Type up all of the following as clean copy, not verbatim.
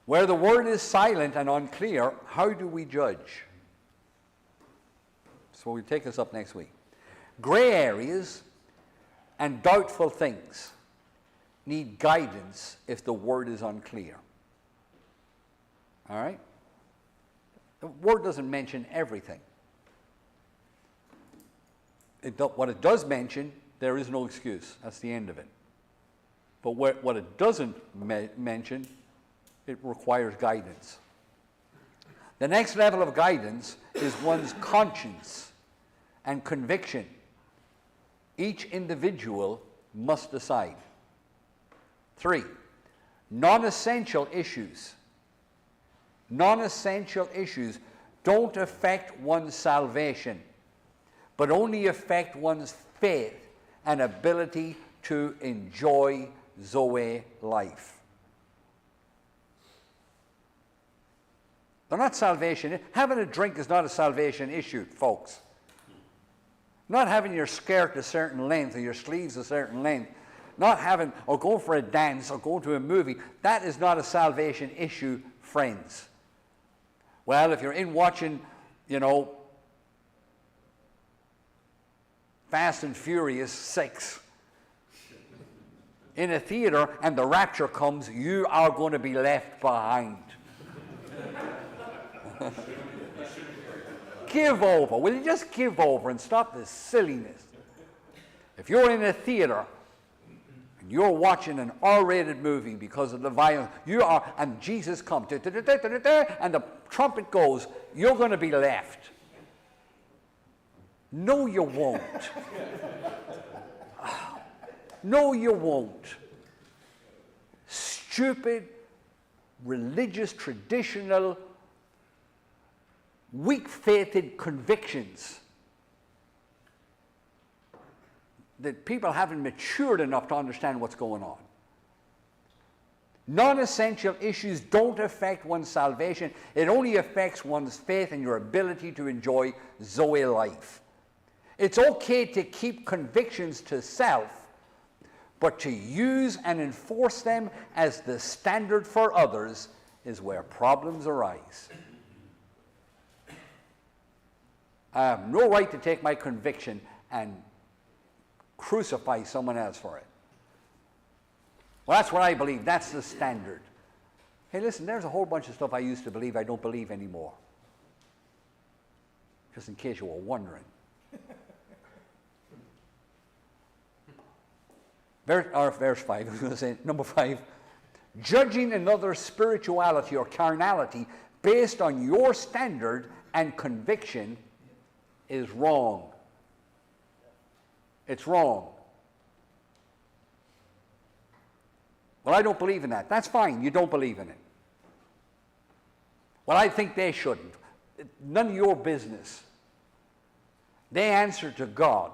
Where the word is silent and unclear, how do we judge? So we'll take this up next week. Gray areas and doubtful things need guidance if the word is unclear. All right? The word doesn't mention everything. What it does mention, there is no excuse. That's the end of it. But what it doesn't mention, it requires guidance. The next level of guidance is one's conscience and conviction. Each individual must decide. 3, non-essential issues. Non-essential issues don't affect one's salvation, but only affect one's faith and ability to enjoy Zoe life. They're not salvation. Having a drink is not a salvation issue, folks. Not having your skirt a certain length or your sleeves a certain length, not having, or going for a dance or going to a movie, that is not a salvation issue, friends. Well, if you're in watching, Fast and Furious 6 in a theater and the rapture comes, you are going to be left behind. Give over. Will you just give over and stop this silliness? If you're in a theater and you're watching an R-rated movie because of the violence, and Jesus comes, and the trumpet goes, you're going to be left. No, you won't. No, you won't. Stupid, religious, traditional, weak-faithed convictions that people haven't matured enough to understand what's going on. Non-essential issues don't affect one's salvation. It only affects one's faith and your ability to enjoy Zoe life. It's okay to keep convictions to self, but to use and enforce them as the standard for others is where problems arise. I have no right to take my conviction and crucify someone else for it. Well, that's what I believe. That's the standard. Hey, listen, there's a whole bunch of stuff I used to believe I don't believe anymore. Just in case you were wondering. Verse 5, I was going to say, number 5. Judging another's spirituality or carnality based on your standard and conviction is wrong. It's wrong. Well, I don't believe in that. That's fine. You don't believe in it. Well, I think they shouldn't. None of your business. They answer to God,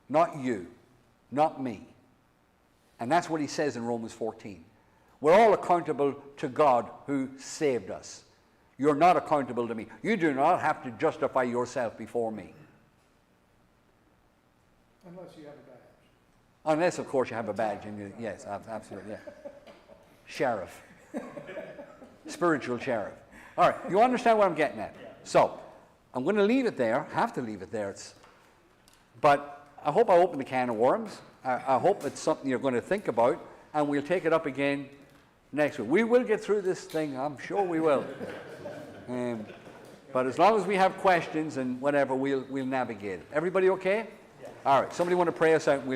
not you, not me. And that's what he says in Romans 14. We're all accountable to God who saved us. You're not accountable to me. You do not have to justify yourself before me. Unless you have a badge. Unless, of course, you have a badge. And yes, absolutely, yeah. Sheriff. Spiritual sheriff. All right, you understand what I'm getting at? So, I'm going to leave it there. Have to leave it there. But I hope I opened the can of worms. I hope it's something you're going to think about, and we'll take it up again next week. We will get through this thing. I'm sure we will. But as long as we have questions and whatever, we'll navigate it. Everybody okay? Yeah. All right. Somebody want to pray us out? And we'll